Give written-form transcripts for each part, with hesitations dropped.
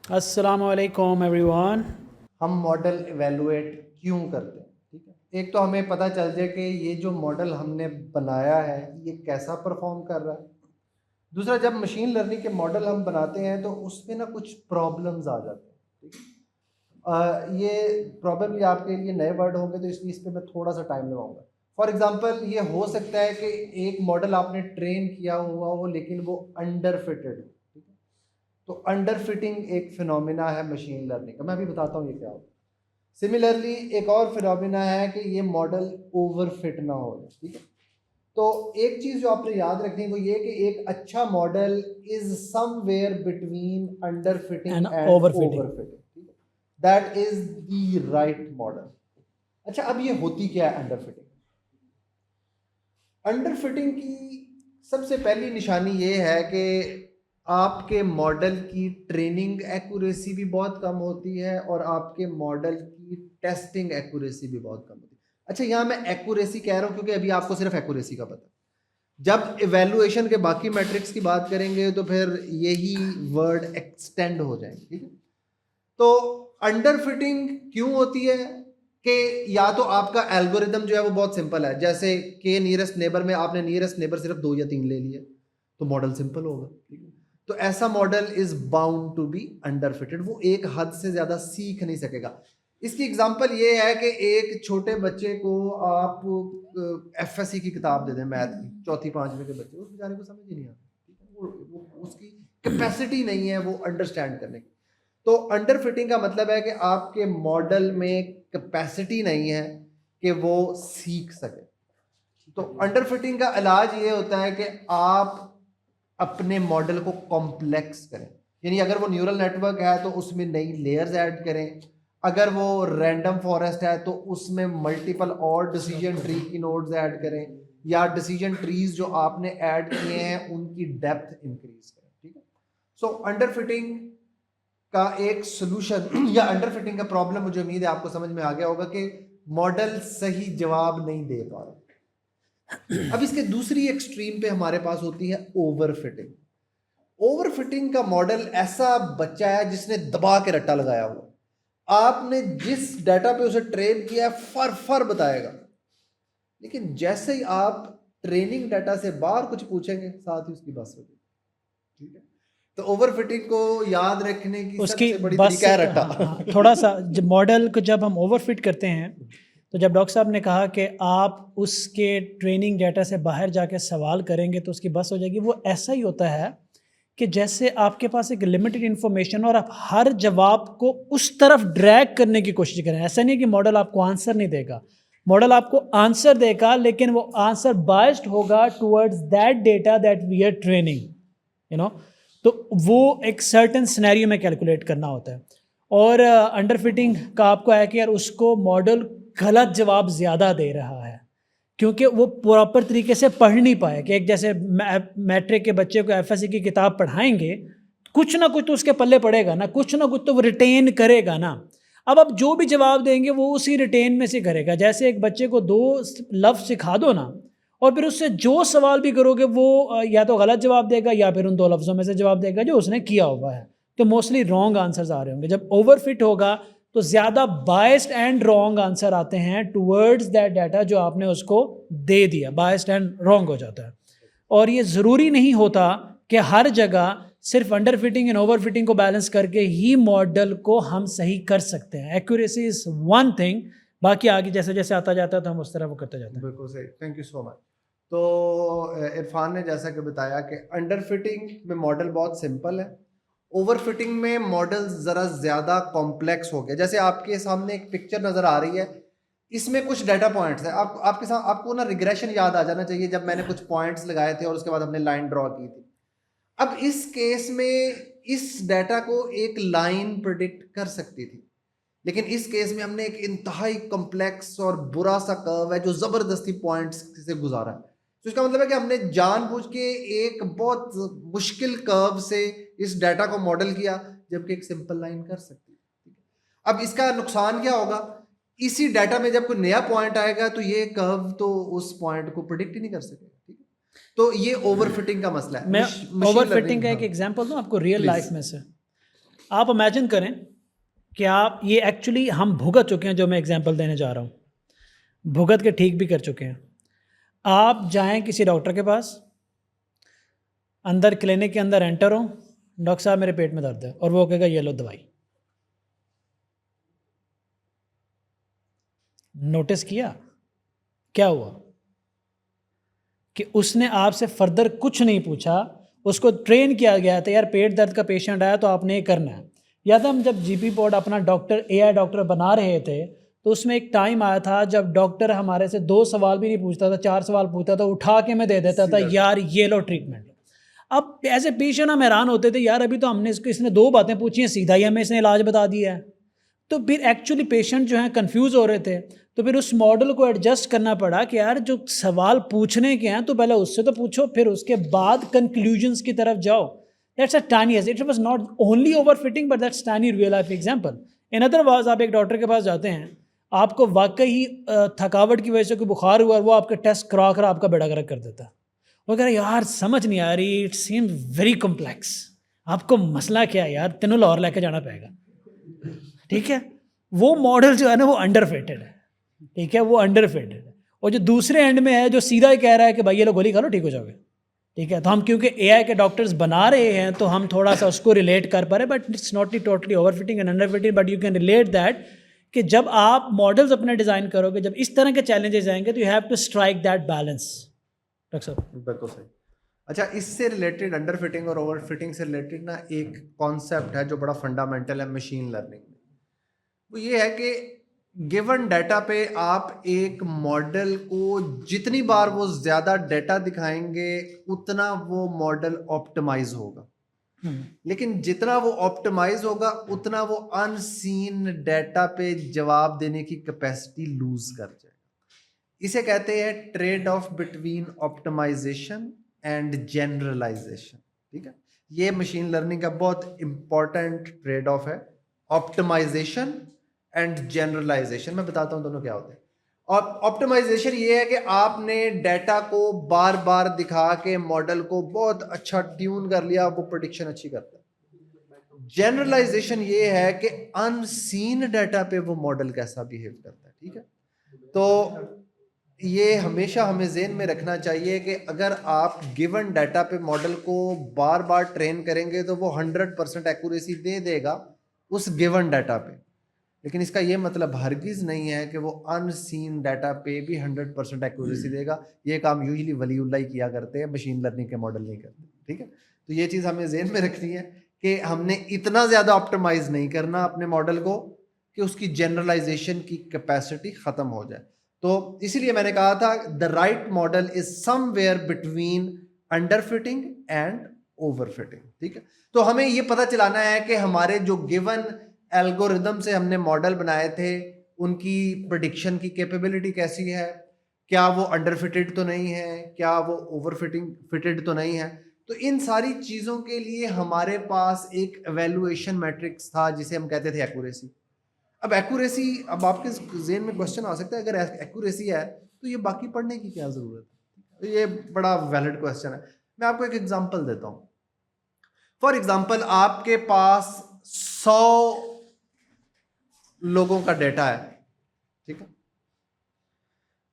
अस्सलाम वालेकुम एवरीवन। हम मॉडल इवेलुएट क्यों करते हैं? ठीक है, एक तो हमें पता चल जाए कि ये जो मॉडल हमने बनाया है ये कैसा परफॉर्म कर रहा है। दूसरा, जब मशीन लर्निंग के मॉडल हम बनाते हैं तो उसमें ना कुछ प्रॉब्लम्स आ जाते हैं। ठीक है, ये प्रॉब्लम आपके लिए नए वर्ड होंगे तो इसलिए इस पर मैं थोड़ा सा टाइम लगाऊंगा। फॉर एग्जांपल, ये हो सकता है कि एक मॉडल आपने ट्रेन किया हुआ हो लेकिन वो अंडर फिटेड हो। ठीक है, तो अंडर फिटिंग एक फिनोमिना है मशीन लर्निंग का, मैं अभी बताता हूँ ये क्या होता है। सिमिलरली एक और फिनोमिना है कि ये मॉडल ओवर फिट ना हो जाए। ठीक है, तो एक चीज़ जो आपने याद रखनी है वो ये कि एक अच्छा model is somewhere between under and fitting and over fitting. Over fitting. ठीक है, that is the right model. अच्छा, अब ये होती क्या है अंडर फिटिंग? अंडर फिटिंग की सबसे पहली निशानी ये है कि आपके मॉडल की ट्रेनिंग एक्यूरेसी भी बहुत कम होती है और आपके मॉडल की टेस्टिंग एक्यूरेसी भी बहुत कम होती है। अच्छा, यहाँ मैं एक्यूरेसी कह रहा हूँ क्योंकि अभी आपको सिर्फ एक्यूरेसी का पता है। जब इवेलुएशन के बाकी मैट्रिक्स की बात करेंगे तो फिर यही वर्ड एक्सटेंड हो जाएंगे। ठीक है, तो अंडर फिटिंग क्यों होती है कि या तो आपका एल्गोरिदम जो है वो बहुत सिंपल है, जैसे के नियरेस्ट नेबर में आपने नियरेस्ट नेबर सिर्फ 2 या 3 ले लिए तो मॉडल सिंपल होगा। ठीक है, तो ऐसा model is bound to be under fitted, वो एक हद से ज्यादा सीख नहीं सकेगा। इसकी एग्जांपल ये है कि एक छोटे बच्चे को आप एफएससी की किताब दे दें, मैथ की, चौथी पांचवी के बच्चे, उस बेचारे को समझ ही नहीं आता। ठीक है, वो उसकी कैपेसिटी नहीं है वो अंडरस्टैंड करने की। तो अंडर फिटिंग का मतलब है कि आपके मॉडल में कैपेसिटी नहीं है कि वो सीख सके। तो अंडर फिटिंग का इलाज ये होता है कि आप अपने मॉडल को कॉम्प्लेक्स करें, यानी अगर वो न्यूरल नेटवर्क है तो उसमें नई लेयर्स ऐड करें, अगर वो रैंडम फॉरेस्ट है तो उसमें मल्टीपल और डिसीजन ट्री की नोड्स ऐड करें, या डिसीजन ट्रीज जो आपने ऐड किए हैं उनकी डेप्थ इंक्रीज करें। ठीक है, सो अंडर फिटिंग का एक सोल्यूशन या अंडर फिटिंग का प्रॉब्लम, मुझे उम्मीद है आपको समझ में आ गया होगा कि मॉडल सही जवाब नहीं दे पा रहा। अब इसके दूसरी एक्सट्रीम पे हमारे पास होती है ओवर फिटिंग। ओवर फिटिंग का मॉडल ऐसा बच्चा है जिसने दबा के रट्टा लगाया हुआ, आपने जिस डाटा पे उसे ट्रेन किया है फर फर बताएगा, लेकिन जैसे ही आप ट्रेनिंग डाटा से बाहर कुछ पूछेंगे साथ ही उसकी बस होगी। ठीक है, तो ओवर फिटिंग को याद रखने की उसकी सबसे बड़ी बस तरीका है हाँ रट्टा। हाँ, थोड़ा सा जब मॉडल को जब हम ओवर फिट करते हैं, तो जब डॉक्टर साहब ने कहा कि आप उसके ट्रेनिंग डाटा से बाहर जाके सवाल करेंगे तो उसकी बस हो जाएगी, वो ऐसा ही होता है कि जैसे आपके पास एक लिमिटेड इन्फॉर्मेशन और आप हर जवाब को उस तरफ ड्रैग करने की कोशिश करें। ऐसा नहीं है कि मॉडल आपको आंसर नहीं देगा, मॉडल आपको आंसर देगा, लेकिन वो आंसर बायस्ड होगा towards that data that we are training, you know. तो वो एक सर्टन सिनेरियो में कैलकुलेट करना होता है। और अंडर फिटिंग का आपको है कि यार उसको मॉडल गलत जवाब ज़्यादा दे रहा है क्योंकि वो प्रॉपर तरीके से पढ़ नहीं पाए। कि एक जैसे मैट्रिक के बच्चे को एफएससी की किताब पढ़ाएंगे, कुछ ना कुछ तो उसके पल्ले पड़ेगा ना, कुछ ना कुछ तो वो रिटेन करेगा ना। अब आप जो भी जवाब देंगे वो उसी रिटेन में से करेगा। जैसे एक बच्चे को 2 लफ्ज़ सिखा दो ना, और फिर उससे जो सवाल भी करोगे वो या तो गलत जवाब देगा या फिर उन 2 लफ्ज़ों में से जवाब देगा जो उसने किया हुआ है। तो मोस्टली रॉन्ग आंसर्स आ रहे होंगे। जब ओवर फिट होगा तो ज़्यादा बायस्ड एंड रॉन्ग आंसर आते हैं टुवर्ड्स दैट डाटा जो आपने उसको दे दिया, बायस्ड एंड रॉन्ग हो जाता है। और ये ज़रूरी नहीं होता कि हर जगह सिर्फ under fitting and over fitting को बैलेंस करके ही मॉडल को हम सही कर सकते हैं। एक्यूरेसी इज़ वन थिंग, बाकी आगे जैसे जैसे आता जाता है तो हम उस तरह वो करते जाते हैं। बिल्कुल सही, थैंक यू सो मच। तो इरफान ने जैसा कि बताया कि अंडर फिटिंग में मॉडल बहुत सिंपल है, ओवर फिटिंग में मॉडल ज़रा ज़्यादा कॉम्प्लेक्स हो गया। जैसे आपके सामने एक पिक्चर नज़र आ रही है, इसमें कुछ डाटा पॉइंट्स है, आपके साथ आपको ना रिग्रेशन याद आ जाना चाहिए जब मैंने कुछ पॉइंट्स लगाए थे और उसके बाद हमने लाइन ड्रॉ की थी। अब इस केस में इस डाटा को एक लाइन प्रिडिक्ट कर सकती थी, लेकिन इस केस में हमने एक इंतहाई कॉम्प्लेक्स और बुरा सा कर्व है जो ज़बरदस्ती पॉइंट्स से गुजारा है। तो इसका मतलब है कि हमने जानबूझ के एक बहुत मुश्किल कर्व से इस डाटा को मॉडल किया जबकि एक सिंपल लाइन कर सकती है। अब इसका नुकसान क्या होगा? इसी डाटा में जब कोई नया पॉइंट आएगा तो ये कर्व तो उस पॉइंट को प्रिडिक्ट ही नहीं कर सकेगा। ठीक है, तो ये ओवरफिटिंग का मसला है। मैं मशीन ओवर फिटिंग लर्निंग। का हाँ, एक एग्जांपल दूं आपको रियल प्लीज। लाइफ में से। आप इमेजिन करें कि आप ये एक्चुअली हम भुगत चुके हैं, जो मैं एग्जांपल देने जा रहा हूँ, भुगत के ठीक भी कर चुके हैं। आप जाएं किसी डॉक्टर के पास, अंदर क्लिनिक के अंदर एंटर हो, डॉक्टर साहब मेरे पेट में दर्द है, और वो कहेगा ये लो दवाई। नोटिस किया क्या हुआ कि उसने आपसे फर्दर कुछ नहीं पूछा, उसको ट्रेन किया गया था यार पेट दर्द का पेशेंट आया तो आपने ये करना है। या तो हम जब जीपी पॉड अपना डॉक्टर एआई डॉक्टर बना रहे थे तो उसमें एक टाइम आया था जब डॉक्टर हमारे से 2 सवाल भी नहीं पूछता था, 4 सवाल पूछता था, उठा के मैं दे देता था यार ये लो ट्रीटमेंट। अब एज ए पेशेंट हम हैरान होते थे यार अभी तो हमने इसने 2 बातें पूछी हैं, सीधा ही हमें इसने इलाज बता दिया है। तो फिर एक्चुअली पेशेंट जो हैं कंफ्यूज हो रहे थे, तो फिर उस मॉडल को एडजस्ट करना पड़ा कि यार जो सवाल पूछने के हैं तो पहले उससे तो पूछो, फिर उसके बाद कंक्लूजन्स की तरफ जाओ। That's a tiniest, it was not only over fitting but that's tiny real life example. In other words, आप एक डॉक्टर के पास जाते हैं, आपको वाकई ही थकावट की वजह से कोई बुखार हुआ और वो आपके टेस्ट करा कर आपका बेड़ा गर्क कर देता है। वो कह रहा है यार समझ नहीं आ रही, इट सीम वेरी कॉम्प्लेक्स, आपको मसला क्या है यार, तेनों लाहौर लेके जाना पड़ेगा। ठीक है, वो मॉडल जो है ना वो अंडरफिटेड है। ठीक है, वो अंडरफिटेड है। और जो दूसरे एंड में है जो सीधा ही कह रहा है कि भाई ये लो गोली खा लो ठीक हो जाओगे। ठीक है, तो हम क्योंकि एआई के डॉक्टर्स बना रहे हैं तो हम थोड़ा सा उसको रिलेट कर पा रहे, but it's not totally overfitting and underfitting, but you can relate that कि जब आप मॉडल्स अपने डिज़ाइन करोगे, जब इस तरह के चैलेंजेस आएंगे तो you have to strike that balance. Doctor साहब बिल्कुल सही। अच्छा, इससे रिलेटेड, अंडर फिटिंग और ओवर फिटिंग से रिलेटेड ना एक कॉन्सेप्ट है जो बड़ा फंडामेंटल है मशीन लर्निंग में। वो ये है कि गिवन डाटा पे आप एक मॉडल को जितनी बार वो ज़्यादा डाटा दिखाएंगे उतना वो मॉडल ऑप्टिमाइज होगा, लेकिन जितना वो ऑप्टिमाइज होगा उतना वो अनसीन डाटा पे जवाब देने की कैपेसिटी लूज कर जाएगा। इसे कहते हैं trade off between optimisation and generalisation. ठीक है, ये मशीन लर्निंग का बहुत इंपॉर्टेंट ट्रेड ऑफ है, ऑप्टिमाइजेशन एंड जनरलाइजेशन। मैं बताता हूं दोनों क्या होते हैं। और ऑप्टिमाइजेशन ये है कि आपने डाटा को बार बार दिखा के मॉडल को बहुत अच्छा ट्यून कर लिया, वो प्रेडिक्शन अच्छी करता है। जनरलाइजेशन ये है कि अनसीन डाटा पे वो मॉडल कैसा बिहेव करता है। ठीक है, तो ये हमेशा हमें ज़हन में रखना चाहिए कि अगर आप गिवन डाटा पे मॉडल को बार बार ट्रेन करेंगे तो वो 100% एक्यूरेसी दे देगा उस गिवन डाटा पे, लेकिन इसका ये मतलब हरगिज़ नहीं है कि वो अनसीन डाटा पे भी 100% एक्यूरेसी देगा। ये काम यूजुअली वलीउल्लाह ही किया करते हैं, मशीन लर्निंग के मॉडल नहीं करते। ठीक है, तो ये चीज़ हमें ज़हन में रखनी है कि हमने इतना ज़्यादा ऑप्टिमाइज नहीं करना अपने मॉडल को कि उसकी जनरलाइजेशन की कैपेसिटी ख़त्म हो जाए। तो इसीलिए मैंने कहा था the right model is somewhere between under fitting and over fitting. ठीक है, तो हमें ये पता चलाना है कि हमारे जो गिवन एल्गोरिदम से हमने मॉडल बनाए थे उनकी प्रेडिक्शन की कैपेबिलिटी कैसी है, क्या वो अंडर फिटेड तो नहीं है, क्या वो ओवर फिटेड तो नहीं है। तो इन सारी चीज़ों के लिए हमारे पास एक एवेल्युएशन मैट्रिक्स था जिसे हम कहते थे एक्यूरेसी। अब एक्यूरेसी, अब आपके ज़हन में क्वेश्चन आ सकता है अगर एक्यूरेसी है तो ये बाकी पढ़ने की क्या ज़रूरत है। तो ये बड़ा वैलिड क्वेश्चन है। मैं आपको एक एग्जांपल देता हूँ। फॉर एग्जांपल, आपके पास 100 लोगों का डेटा है। ठीक है,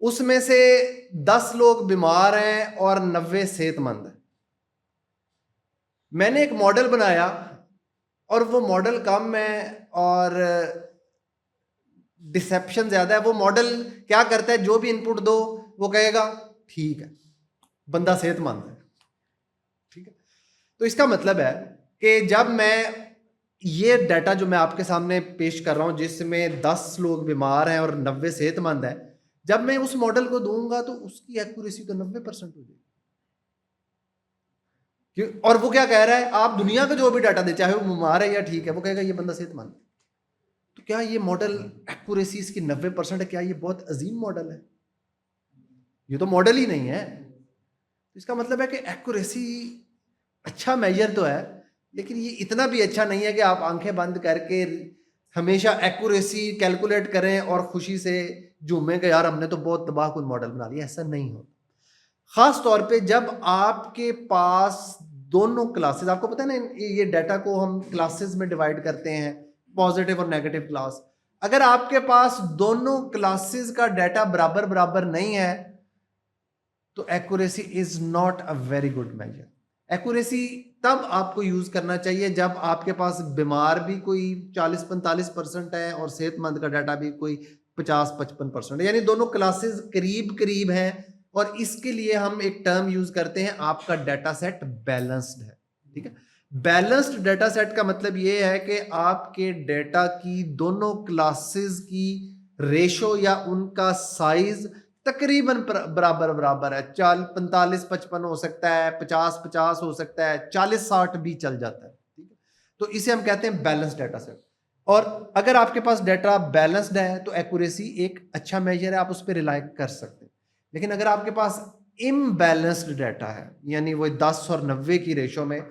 उसमें से 10 लोग बीमार हैं और 90 सेहतमंद हैं। मैंने एक मॉडल बनाया और वो मॉडल कम है और डिसेप्शन ज्यादा है। वो मॉडल क्या करता है, जो भी इनपुट दो वो कहेगा ठीक है, बंदा सेहतमंद है। ठीक है, तो इसका मतलब है कि जब मैं ये डाटा जो मैं आपके सामने पेश कर रहा हूं जिसमें 10 लोग बीमार हैं और 90 सेहतमंद है, जब मैं उस मॉडल को दूंगा तो उसकी एक्यूरेसी तो 90% हो जाएगी। और वो क्या कह रहा है, आप दुनिया का जो भी डाटा दे, चाहे वो बीमार है या ठीक है, वो कहेगा ये बंदा सेहतमंद है। तो क्या ये मॉडल एक्यूरेसी इसकी 90% है? क्या ये बहुत अजीम मॉडल है? ये तो मॉडल ही नहीं है। इसका मतलब है कि एक्यूरेसी अच्छा मेजर तो है, लेकिन ये इतना भी अच्छा नहीं है कि आप आंखें बंद करके हमेशा एक्यूरेसी कैलकुलेट करें और खुशी से झूमें कि यार हमने तो बहुत तबाहकुन मॉडल बना लिया। ऐसा नहीं होता। खास तौर पे जब आपके पास दोनों क्लासेस, आपको पता है ना ये डाटा को हम क्लासेस में डिवाइड करते हैं, पॉजिटिव और नेगेटिव क्लास। अगर आपके पास दोनों क्लासेस का डाटा बराबर बराबर नहीं है तो accuracy is not a very good measure. Accuracy तब आपको यूज करना चाहिए जब आपके पास बीमार भी कोई 40-45% है और सेहतमंद का डाटा भी कोई 50-55% है, यानी दोनों क्लासेस करीब करीब हैं। और इसके लिए हम एक टर्म यूज करते हैं, आपका डाटा सेट बैलेंस्ड है। ठीक है, बैलेंस्ड डाटा सेट का मतलब ये है कि आपके डाटा की दोनों क्लासेस की रेशो या उनका साइज तकरीबन बराबर बराबर है। 45-55 हो सकता है, 50-50 हो सकता है, 40-60 भी चल जाता है। ठीक है, तो इसे हम कहते हैं बैलेंस डाटा सेट। और अगर आपके पास डाटा बैलेंस्ड है तो एक्यूरेसी एक अच्छा मेजर है, आप उस पर रिलाई कर सकते हैं। लेकिन अगर आपके पास इम्बैलेंस्ड डाटा है, यानी वो 10 और 90 की रेशो में,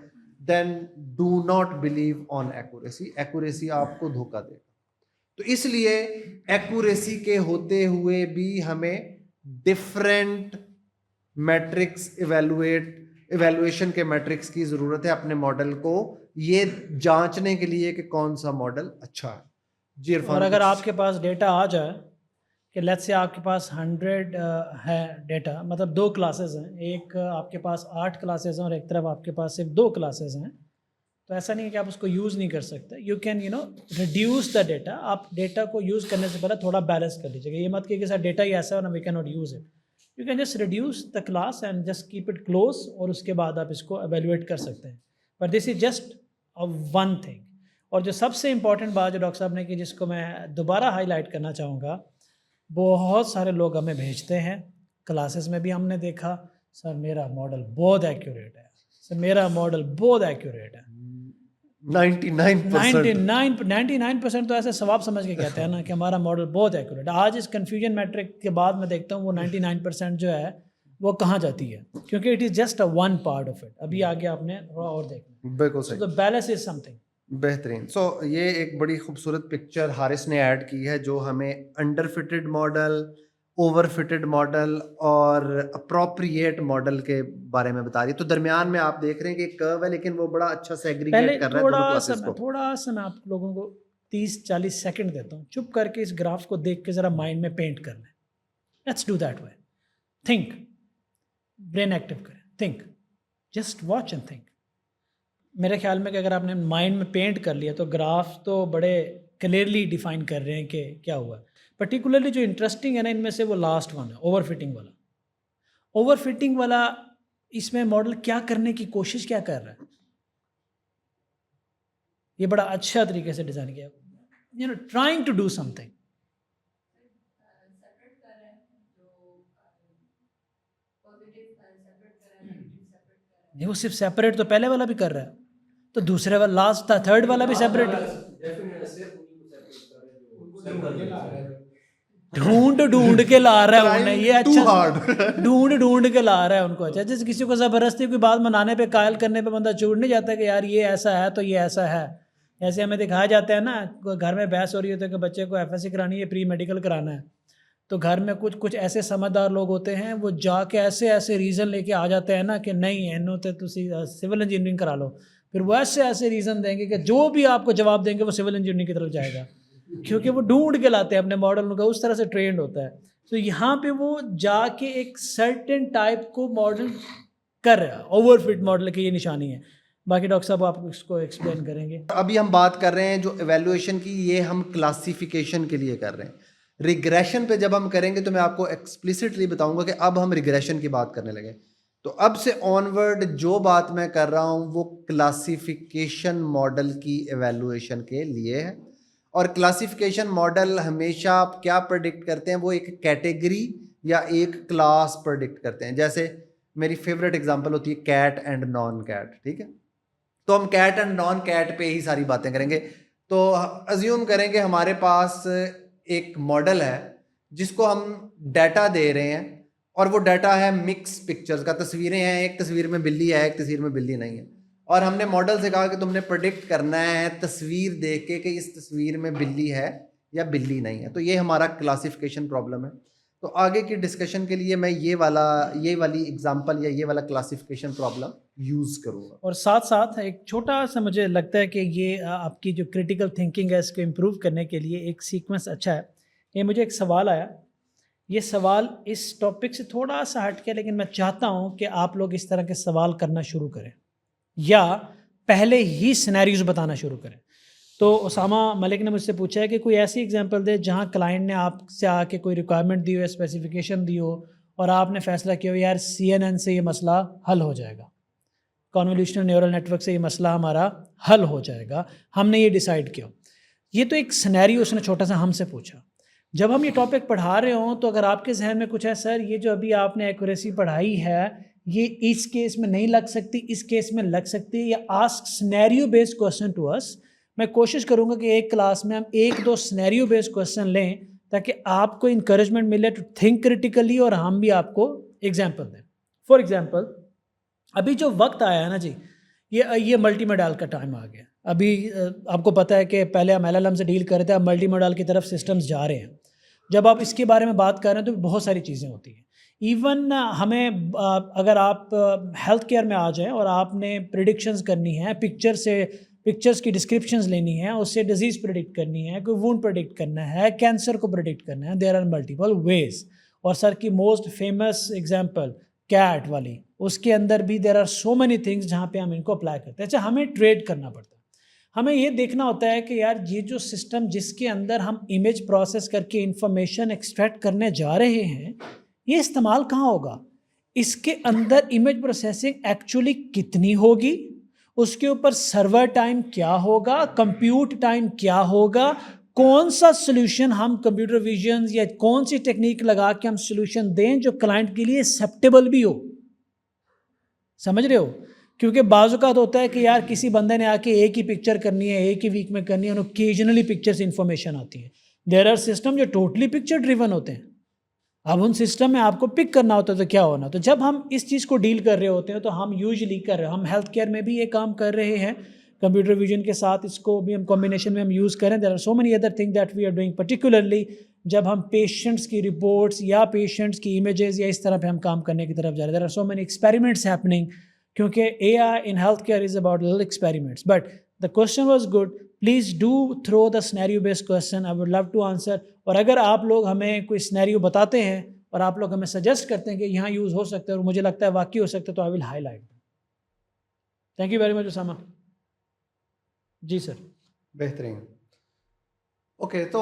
then do not believe on accuracy. Accuracy आपको धोखा देगा। तो इसलिए एक्यूरेसी के होते हुए भी हमें डिफरेंट मैट्रिक्स इवेल्युएशन के मैट्रिक्स की जरूरत है अपने मॉडल को ये जांचने के लिए कि कौन सा मॉडल अच्छा है। जी इरफान, और अगर आपके पास डेटा आ जाए कि लेट्स से आपके पास 100 है डेटा, मतलब 2 क्लासेस हैं, एक आपके पास 8 क्लासेस हैं और एक तरफ आपके पास सिर्फ 2 क्लासेस हैं, तो ऐसा नहीं है कि आप उसको यूज़ नहीं कर सकते। You can reduce the data. आप डेटा को यूज़ करने से पहले थोड़ा बैलेंस कर लीजिएगा। ये मत कि सर डेटा ही ऐसा है ना, we can not use it. You can just reduce the class and just keep it close, और उसके बाद आप इसको एवेल्युएट कर सकते हैं। But this is just a one thing. और जो सबसे इंपॉर्टेंट बात जो डॉक्टर साहब ने की, जिसको मैं दोबारा हाईलाइट करना चाहूँगा, बहुत सारे लोग हमें भेजते हैं, क्लासेस में भी हमने देखा, सर मेरा मॉडल बहुत एक्यूरेट है, सर मेरा मॉडल बहुत एक्यूरेट है। 99% तो ऐसे सवाब समझ के कहते हैं ना कि हमारा मॉडल बहुत एक्यूरेट है। आज इस कन्फ्यूजन मैट्रिक के बाद मैं देखता हूँ वो 99% जो है वो कहाँ जाती है, क्योंकि it is just a one part of it. अभी आगे आपने थोड़ा और देखना। बिल्कुल सही, तो बैलेंस इज समथिंग बेहतरीन। सो ये एक बड़ी खूबसूरत पिक्चर हारिस ने ऐड की है जो हमें under fitted model, over fitted model और अप्रोप्रिएट मॉडल के बारे में बता रही है। तो दरमियान में आप देख रहे हैं कि एक कर्व है, लेकिन वो बड़ा अच्छा सेग्रीगेट कर रहा है दोनों क्लासेस को। थोड़ा सा मैं आप लोगों को 30-40 सेकंड देता हूँ, चुप करके इस ग्राफ को देख के ज़रा माइंड में पेंट कर लें। Let's do that way. Think, brain active करें, think, just watch and think. मेरे ख्याल में कि अगर आपने माइंड में पेंट कर लिया तो ग्राफ तो बड़े क्लियरली डिफाइन कर रहे हैं कि क्या हुआ। पर्टिकुलरली जो इंटरेस्टिंग है ना इनमें से, वो लास्ट वन है, ओवरफिटिंग वाला। ओवरफिटिंग वाला, इसमें मॉडल क्या करने की कोशिश क्या कर रहा है, ये बड़ा अच्छा तरीके से डिज़ाइन किया, ट्राइंग टू डू समथिंग। नहीं, वो सिर्फ सेपरेट तो पहले वाला भी कर रहा है, तो दूसरे वाला लास्ट था, थर्ड वाला भी सेपरेट ढूंढ के ला रहा है उन्हें। ये अच्छा ढूंढ के ला रहा है उनको। अच्छा, जैसे किसी को ज़बरदस्ती कोई बात मनाने पे, कायल करने पे बंदा छूट नहीं जाता कि यार ये ऐसा है तो ये ऐसा है। ऐसे हमें दिखाया जाता है ना, घर में बहस हो रही होती है कि बच्चे को FSC करानी है, प्री मेडिकल कराना है, तो घर में कुछ ऐसे समझदार लोग होते हैं, वो जाके ऐसे रीज़न लेके आ जाते हैं ना कि नहीं इन्हों तो तुसी सिविल इंजीनियरिंग करा लो। फिर वो ऐसे रीज़न देंगे कि जो भी आपको जवाब देंगे वो सिविल इंजीनियरिंग की तरफ जाएगा, क्योंकि वो ढूंढ के लाते हैं अपने मॉडल का, उस तरह से ट्रेंड होता है। तो यहाँ पे वो जाके एक सर्टेन टाइप को मॉडल कर रहा है, ओवरफिट मॉडल की ये निशानी है। बाकी डॉक्टर साहब आप इसको एक्सप्लेन करेंगे। अभी हम बात कर रहे हैं जो इवैल्यूएशन की, ये हम क्लासिफिकेशन के लिए कर रहे हैं। रिग्रेशन पे जब हम करेंगे तो मैं आपको एक्सप्लिसिटली बताऊंगा कि अब हम रिग्रेशन की बात करने लगे। तो अब से ऑनवर्ड जो बात मैं कर रहा हूं वो क्लासिफिकेशन मॉडल की इवैल्यूएशन के लिए है। और क्लासिफिकेशन मॉडल हमेशा आप क्या प्रेडिक्ट करते हैं, वो एक कैटेगरी या एक क्लास प्रेडिक्ट करते हैं। जैसे मेरी फेवरेट एग्जांपल होती है कैट एंड नॉन कैट। ठीक है, तो हम कैट एंड नॉन कैट पे ही सारी बातें करेंगे। तो अज्यूम करेंगे हमारे पास एक मॉडल है जिसको हम डाटा दे रहे हैं, और वो डाटा है मिक्स पिक्चर्स का। तस्वीरें हैं, एक तस्वीर में बिल्ली है, एक तस्वीर में बिल्ली नहीं है, और हमने मॉडल से कहा कि तुमने प्रेडिक्ट करना है तस्वीर देख के कि इस तस्वीर में बिल्ली है या बिल्ली नहीं है। तो ये हमारा क्लासिफिकेशन प्रॉब्लम है। तो आगे की डिस्कशन के लिए मैं ये वाली एग्जांपल या ये वाला क्लासिफिकेशन प्रॉब्लम यूज़ करूँगा। और साथ साथ एक छोटा सा मुझे लगता है कि ये आपकी जो क्रिटिकल थिंकिंग है इसको इम्प्रूव करने के लिए एक सीक्वेंस अच्छा है। ये मुझे एक सवाल आया, ये सवाल इस टॉपिक से थोड़ा सा हट के, लेकिन मैं चाहता हूँ कि आप लोग इस तरह के सवाल करना शुरू करें या पहले ही सिनेरियोज बताना शुरू करें। तो उसामा मलिक ने मुझसे पूछा है कि कोई ऐसी एग्जांपल दे जहाँ क्लाइंट ने आपसे आके कोई रिक्वायरमेंट दी हो, स्पेसिफिकेशन दी हो और आपने फैसला किया हो यार CNN से ये मसला हल हो जाएगा, कन्वोल्यूशनल न्यूरल नेटवर्क से ये मसला हमारा हल हो जाएगा, हमने ये डिसाइड किया। ये तो एक सिनेरियो उसने छोटा सा हमसे पूछा। जब हम ये टॉपिक पढ़ा रहे हों तो अगर आपके जहन में कुछ है, सर ये जो अभी आपने एक्यूरेसी पढ़ाई है ये इस केस में नहीं लग सकती, इस केस में लग सकती है, या ask scenario based question to us. मैं कोशिश करूंगा कि एक क्लास में हम 1-2 सिनेरियो बेस्ड क्वेश्चन लें ताकि आपको इंकरेजमेंट मिले टू थिंक क्रिटिकली और हम भी आपको एग्जाम्पल दें। फॉर एग्जाम्पल, अभी जो वक्त आया है ना जी, ये मल्टी मोडाल का टाइम आ गया। अभी आपको पता है कि पहले हम LLM से डील कर रहे थे, अब मल्टी मोडाल की तरफ सिस्टम्स जा रहे हैं। जब आप इसके बारे में बात कर रहे हैं तो बहुत सारी चीज़ें होती हैं। इवन हमें अगर आप हेल्थ केयर में आ जाएं और आपने प्रिडिक्शंस करनी है, पिक्चर्स की डिस्क्रिप्शंस लेनी है, उससे डिजीज़ प्रिडिक्ट करनी है, कोई वुंड प्रिडिक्ट करना है, कैंसर को प्रिडिक्ट करना है, देयर आर मल्टीपल वेज। और सर की मोस्ट फेमस एग्जांपल कैट वाली, उसके अंदर भी there are so many things जहाँ पे हम इनको अप्लाई करते हैं। अच्छा, हमें ट्रेड करना पड़ता है, हमें ये देखना होता है कि यार ये जो सिस्टम जिसके अंदर हम इमेज प्रोसेस करके इंफॉर्मेशन एक्सट्रैक्ट करने जा रहे हैं, ये इस्तेमाल कहाँ होगा, इसके अंदर इमेज प्रोसेसिंग एक्चुअली कितनी होगी, उसके ऊपर सर्वर टाइम क्या होगा, कंप्यूट टाइम क्या होगा, कौन सा सोल्यूशन हम कंप्यूटर विजन या कौन सी टेक्निक लगा के हम सोल्यूशन दें जो क्लाइंट के लिए एक्सेप्टेबल भी हो। समझ रहे हो? क्योंकि बाज़-औक़ात होता है कि यार किसी बंदे ने आके एक ही पिक्चर करनी है, एक ही वीक में करनी है, और ओकेजनली पिक्चर्स इन्फॉर्मेशन आती है। देयर आर सिस्टम जो टोटली पिक्चर ड्रिवन होते हैं। अब उन सिस्टम में आपको पिक करना होता है तो क्या होना। तो जब हम इस चीज़ को डील कर रहे होते हैं तो हम यूजुअली कर रहे हैं, हम हेल्थ केयर में भी ये काम कर रहे हैं, कंप्यूटर विजन के साथ इसको भी हम कॉम्बिनेशन में हम यूज़ करें। There are so many other thing that we are doing, particularly जब हम पेशेंट्स की रिपोर्ट्स या पेशेंट्स की इमेजेस या इस तरह पे हम काम करने की तरफ जा रहे हैं। There are so many experiments happening, क्योंकि AI in healthcare is about little experiments. But the question was good. Please do throw the scenario based question. I would love to answer. और अगर आप लोग हमें कोई सिनेरियो बताते हैं और आप लोग हमें सजेस्ट करते हैं कि यहाँ यूज़ हो सकता है और मुझे लगता है वाकई हो सकता है, तो I will highlight. Thank you very much Usama ji. Sir बेहतरीन। ओके, तो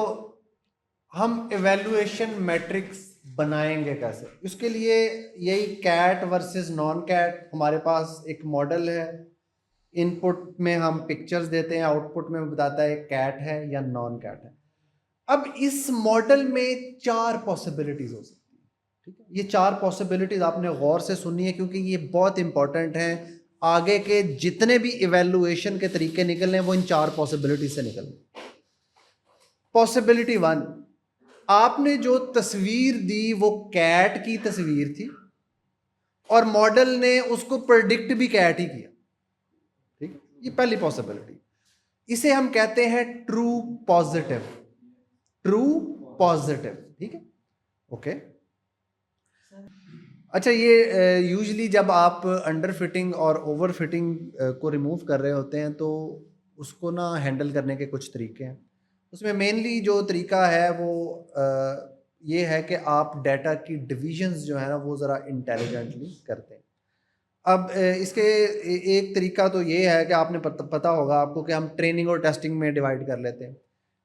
हम एवेल्युएशन मैट्रिक्स बनाएंगे कैसे? उसके लिए यही कैट वर्सेस नॉन कैट, हमारे पास एक मॉडल है, इनपुट में हम पिक्चर्स देते हैं, आउटपुट में बताता है कैट है या नॉन कैट है। अब इस मॉडल में 4 पॉसिबिलिटीज हो सकती है, ठीक है? ये 4 पॉसिबिलिटीज आपने गौर से सुननी है क्योंकि ये बहुत इंपॉर्टेंट हैं। आगे के जितने भी इवेल्युएशन के तरीके निकलने हैं वो इन 4 पॉसिबिलिटीज से निकलने। पॉसिबिलिटी 1, आपने जो तस्वीर दी वो कैट की तस्वीर थी और मॉडल ने उसको प्रेडिक्ट भी कैट ही किया, ठीक है? ये पहली पॉसिबिलिटी। इसे हम कहते हैं ट्रू पॉजिटिव, ट्रू पॉजिटिव, ठीक है? ओके। अच्छा, ये यूजुअली जब आप अंडर फिटिंग और ओवर फिटिंग को रिमूव कर रहे होते हैं तो उसको ना हैंडल करने के कुछ तरीके हैं। उसमें मेनली जो तरीका है वो ये है कि आप डाटा की डिविजन्स जो है ना वो ज़रा इंटेलिजेंटली करते हैं। अब इसके एक तरीका तो ये है कि आपने पता होगा आपको कि हम ट्रेनिंग और टेस्टिंग में डिवाइड कर लेते हैं,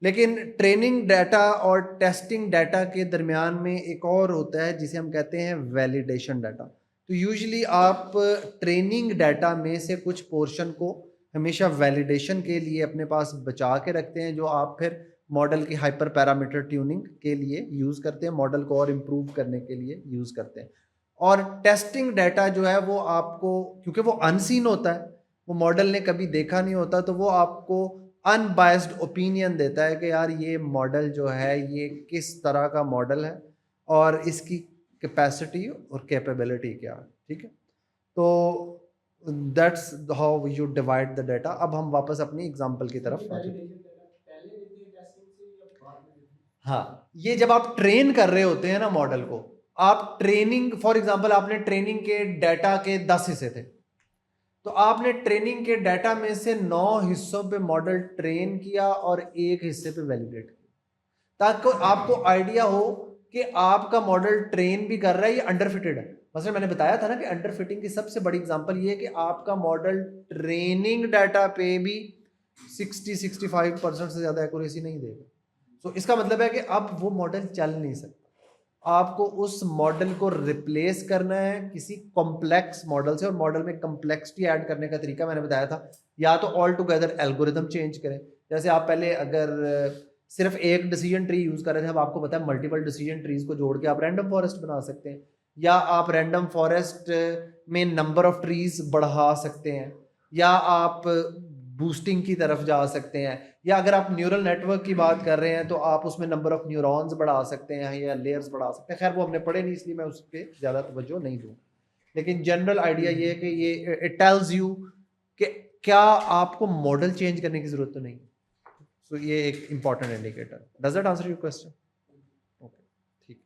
लेकिन ट्रेनिंग डाटा और टेस्टिंग डाटा के दरमियान में एक और होता है जिसे हम कहते हैं वैलिडेशन डाटा। तो यूजुअली आप ट्रेनिंग डाटा में से कुछ पोर्शन को हमेशा वैलिडेशन के लिए अपने पास बचा के रखते हैं, जो आप फिर मॉडल की हाइपर पैरामीटर ट्यूनिंग के लिए यूज़ करते हैं, मॉडल को और इम्प्रूव करने के लिए यूज़ करते हैं। और टेस्टिंग डाटा जो है वो आपको, क्योंकि वो अनसीन होता है, वो मॉडल ने कभी देखा नहीं होता, तो वो आपको अनबायस्ड ओपिनियन देता है कि यार ये मॉडल जो है ये किस तरह का मॉडल है और इसकी कैपेसिटी और कैपेबिलिटी क्या है, ठीक है? तो that's how you divide the data. अब हम वापस अपनी एग्जांपल की तरफ आते हैं। हाँ, ये जब आप ट्रेन कर रहे होते हैं ना मॉडल को, आप ट्रेनिंग, फॉर एग्जांपल आपने ट्रेनिंग के डाटा के 10 हिस्से थे, तो आपने ट्रेनिंग के डाटा में से 9 हिस्सों पे मॉडल ट्रेन किया और एक हिस्से पे वैलिडेट किया, ताकि आपको आइडिया हो कि आपका मॉडल ट्रेन भी कर रहा है या अंडरफिटेड है। मतलब मैंने बताया था ना कि अंडरफिटिंग की सबसे बड़ी एग्जांपल ये है कि आपका मॉडल ट्रेनिंग डाटा पे भी 60-65% से ज़्यादा एक्यूरेसी नहीं देगा। तो इसका मतलब है कि अब वो मॉडल चल नहीं सकता, आपको उस मॉडल को रिप्लेस करना है किसी कॉम्प्लेक्स मॉडल से। और मॉडल में कॉम्प्लेक्सिटी ऐड करने का तरीका मैंने बताया था, या तो ऑल टुगेदर एल्गोरिथम चेंज करें। जैसे आप पहले अगर सिर्फ एक डिसीजन ट्री यूज कर रहे थे, अब आपको पता है मल्टीपल डिसीजन ट्रीज को जोड़ के आप रैंडम फॉरेस्ट बना सकते हैं, या आप रैंडम फॉरेस्ट में नंबर ऑफ ट्रीज बढ़ा सकते हैं, या आप बूस्टिंग की तरफ जा सकते हैं, या अगर आप न्यूरल नेटवर्क की बात कर रहे हैं तो आप उसमें नंबर ऑफ न्यूरॉन्स बढ़ा सकते हैं या लेयर्स बढ़ा सकते हैं। खैर वो हमने पढ़े नहीं, इसलिए मैं उस पर ज़्यादा तवज्जो नहीं दूँ, लेकिन जनरल आइडिया ये है कि ये इट टेल्स यू कि क्या आपको मॉडल चेंज करने की ज़रूरत तो नहीं। सो ये एक important indicator. Does that answer your question? Okay, ठीक।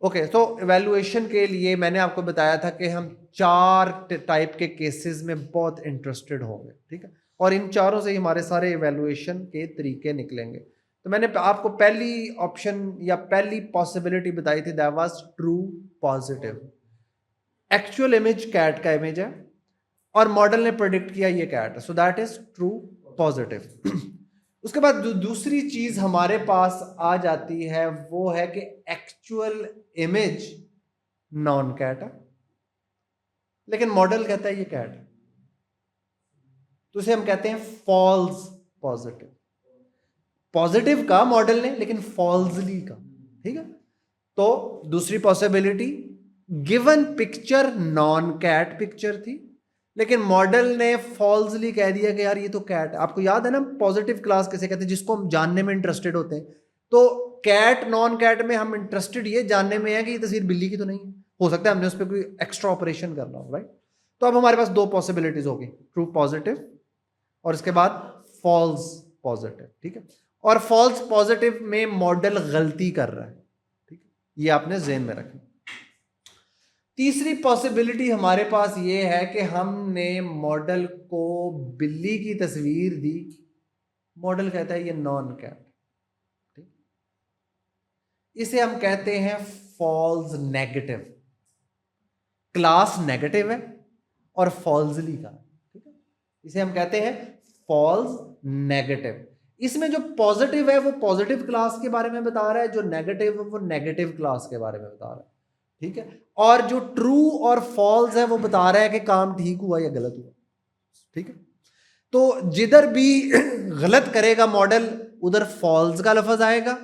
ओके, तो इवैल्यूएशन के लिए मैंने आपको बताया था कि हम 4 टाइप के केसेस में बहुत इंटरेस्टेड होंगे, ठीक है, और इन चारों से ही हमारे सारे इवैल्यूएशन के तरीके निकलेंगे। तो मैंने आपको पहली ऑप्शन या पहली पॉसिबिलिटी बताई थी, that was true positive. Actual image cat का इमेज है और मॉडल ने प्रेडिक्ट किया ये कैट है, so that is true positive. उसके बाद दूसरी चीज हमारे पास आ जाती है, वो है कि एक्चुअल इमेज नॉन कैट है, लेकिन मॉडल कहता है ये कैट है, तो उसे हम कहते हैं फॉल्स पॉजिटिव। पॉजिटिव का मॉडल ने, लेकिन फॉल्सली का, ठीक है। तो दूसरी possibility, given picture non cat picture थी, लेकिन मॉडल ने फॉल्सली कह दिया कि यार ये तो कैट है। आपको याद है ना पॉजिटिव क्लास किसे कहते हैं, जिसको हम जानने में इंटरेस्टेड होते हैं। तो कैट नॉन कैट में हम इंटरेस्टेड ये जानने में है कि ये तस्वीर बिल्ली की तो नहीं है, हो सकता है हमने उस पर कोई एक्स्ट्रा ऑपरेशन करना हो, राइट। तो अब हमारे पास 2 पॉसिबिलिटीज होगी, ट्रू पॉजिटिव और इसके बाद फॉल्स पॉजिटिव, ठीक है। और फॉल्स पॉजिटिव में मॉडल गलती कर रहा है, ठीक है, ये आपने ज़हन में रखना। तीसरी पॉसिबिलिटी हमारे पास ये है कि हमने मॉडल को बिल्ली की तस्वीर दी, मॉडल कहता है ये नॉन कैट, ठीक। इसे हम कहते हैं फॉल्स नेगेटिव। क्लास नेगेटिव है और फॉल्सली का, ठीक है, इसे हम कहते हैं फॉल्स नेगेटिव। इसमें जो पॉजिटिव है वो पॉजिटिव क्लास के बारे में बता रहा है, जो नेगेटिव है वो नेगेटिव क्लास के बारे में बता रहा है, ठीक है। और जो ट्रू और फॉल्स है वो बता रहा है कि काम ठीक हुआ या गलत हुआ, ठीक है। तो जिधर भी गलत करेगा मॉडल उधर फॉल्स का लफज आएगा,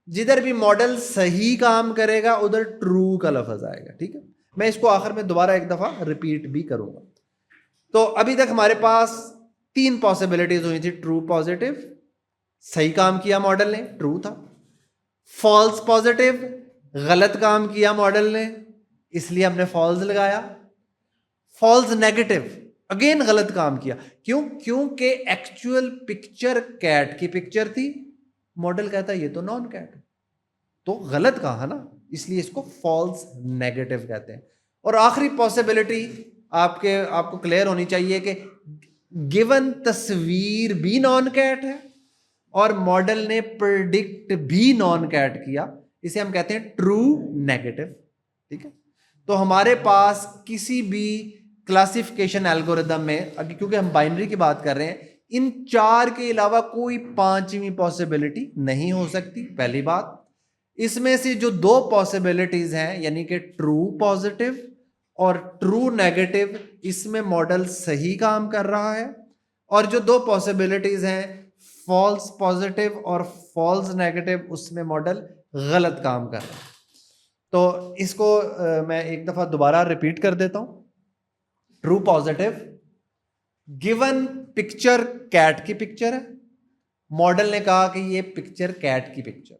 जिधर भी मॉडल सही काम करेगा उधर ट्रू का लफज आएगा, ठीक है। मैं इसको आखिर में दोबारा एक दफा रिपीट भी करूंगा। तो अभी तक हमारे पास 3 पॉसिबिलिटीज हुई थी, ट्रू पॉजिटिव, सही काम किया मॉडल ने, ट्रू था। फॉल्स पॉजिटिव, गलत काम किया मॉडल ने, इसलिए हमने फॉल्स लगाया। फॉल्स नेगेटिव, अगेन गलत काम किया, क्यों? क्योंकि एक्चुअल पिक्चर कैट की पिक्चर थी, मॉडल कहता है ये तो नॉन कैट, तो गलत कहा ना, इसलिए इसको फॉल्स नेगेटिव कहते हैं। और आखिरी पॉसिबिलिटी आपको क्लियर होनी चाहिए कि गिवन तस्वीर भी नॉन कैट है और मॉडल ने प्रेडिक्ट भी नॉन कैट किया, इसे हम कहते हैं ट्रू नेगेटिव, ठीक है। तो हमारे पास किसी भी क्लासिफिकेशन एल्गोरिदम में, क्योंकि हम बाइनरी की बात कर रहे हैं, इन 4 के अलावा कोई 5वीं पॉसिबिलिटी नहीं हो सकती, पहली बात। इसमें से जो 2 पॉसिबिलिटीज हैं, यानी कि ट्रू पॉजिटिव और ट्रू नेगेटिव, इसमें मॉडल सही काम कर रहा है। और जो 2 पॉसिबिलिटीज हैं, फॉल्स पॉजिटिव और फॉल्स नेगेटिव, उसमें मॉडल गलत काम कर रहा है। तो इसको मैं एक दफा दोबारा रिपीट कर देता हूं। True positive, given picture cat की पिक्चर है, मॉडल ने कहा कि ये पिक्चर कैट की पिक्चर,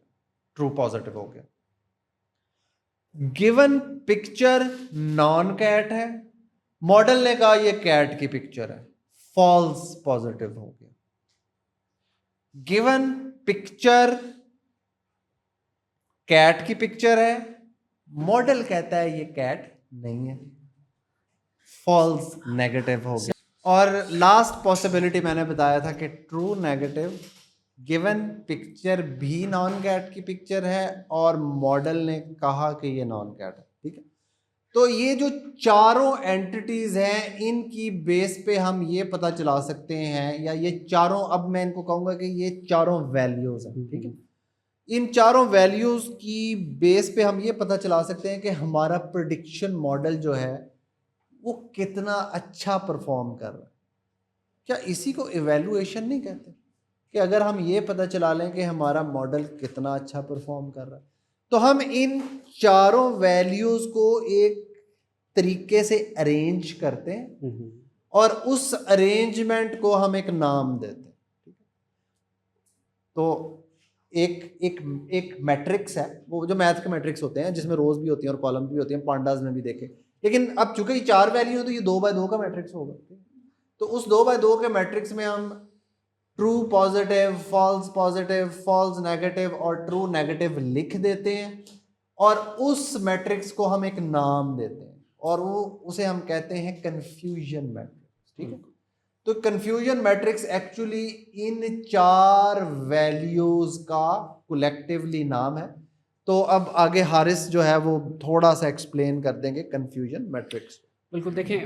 ट्रू पॉजिटिव हो गया। गिवन पिक्चर नॉन कैट है, मॉडल ने कहा ये कैट की पिक्चर है, फॉल्स पॉजिटिव हो गया। गिवन पिक्चर कैट की पिक्चर है, मॉडल कहता है ये कैट नहीं है, फॉल्स नेगेटिव हो गया। और लास्ट पॉसिबिलिटी मैंने बताया था कि ट्रू नेगेटिव गिवन पिक्चर भी नॉन कैट की पिक्चर है और मॉडल ने कहा कि ये नॉन कैट है, ठीक है। तो ये जो चारों एंटिटीज हैं इनकी बेस पे हम ये पता चला सकते हैं, या ये चारों, अब मैं इनको कहूँगा कि ये चारों वैल्यूज हैं, ठीक है। इन चारों वैल्यूज की बेस पे हम ये पता चला सकते हैं कि हमारा प्रेडिक्शन मॉडल जो है वो कितना अच्छा परफॉर्म कर रहा है। क्या इसी को इवैल्यूएशन नहीं कहते? कि अगर हम ये पता चला लें कि हमारा मॉडल कितना अच्छा परफॉर्म कर रहा है, तो हम इन चारों वैल्यूज को एक तरीके से अरेंज करते हैं और उस अरेंजमेंट को हम एक नाम देते हैं, ठीक है। तो एक एक एक मैट्रिक्स है, वो जो मैथ के मैट्रिक्स होते हैं जिसमें रोज भी होती हैं और कॉलम भी होती हैं, पांडास में भी देखे। लेकिन अब चूंकि ये चार वैल्यू है तो ये 2x2 का मैट्रिक्स होगा। तो उस 2x2 के मैट्रिक्स में हम ट्रू पॉजिटिव, फॉल्स नेगेटिव और ट्रू नेगेटिव लिख देते हैं और उस मैट्रिक्स को हम एक नाम देते हैं और वो उसे हम कहते हैं कंफ्यूजन मैट्रिक्स, ठीक है। तो कंफ्यूजन मैट्रिक्स एक्चुअली इन चार वैल्यूज का कलेक्टिवली नाम है। तो अब आगे हारिस जो है वो थोड़ा सा एक्सप्लेन कर देंगे कंफ्यूजन मैट्रिक्स। बिल्कुल, देखें,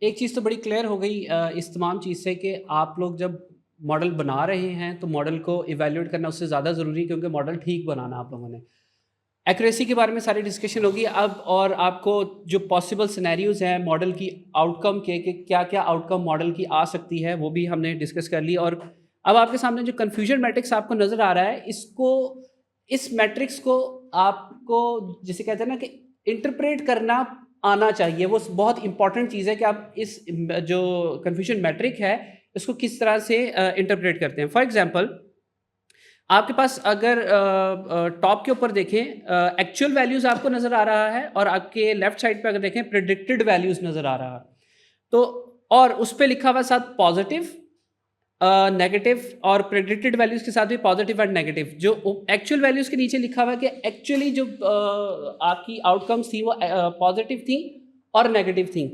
एक चीज़ तो बड़ी क्लियर हो गई इस तमाम चीज़ से कि आप लोग जब मॉडल बना रहे हैं तो मॉडल को इवैल्यूएट करना उससे ज़्यादा ज़रूरी है, क्योंकि मॉडल ठीक बनाना आप लोगों ने। एक्यूरेसी के बारे में सारी डिस्कशन होगी अब, और आपको जो पॉसिबल सिनेरियोज़ हैं मॉडल की आउटकम के, कि क्या क्या आउटकम मॉडल की आ सकती है, वो भी हमने डिस्कस कर ली। और अब आपके सामने जो कन्फ्यूजन मैट्रिक्स आपको नज़र आ रहा है, इस मैट्रिक्स को आपको जिसे कहते हैं ना कि इंटरप्रेट करना आना चाहिए। वो बहुत इंपॉर्टेंट चीज़ है कि आप इस जो कन्फ्यूजन मैट्रिक है इसको किस तरह से इंटरप्रेट करते हैं। फॉर एग्जांपल, आपके पास अगर टॉप के ऊपर देखें एक्चुअल वैल्यूज़ आपको नज़र आ रहा है, और आपके लेफ्ट साइड पे अगर देखें प्रेडिक्टेड वैल्यूज़ नज़र आ रहा है, तो और उस पर लिखा हुआ साथ पॉजिटिव, नेगेटिव, और प्रेडिक्टेड वैल्यूज़ के साथ भी पॉजिटिव एंड नेगेटिव। जो एक्चुअल वैल्यूज़ के नीचे लिखा हुआ है कि एक्चुअली जो आपकी आउटकम्स थी वो पॉजिटिव थी और नेगेटिव थी।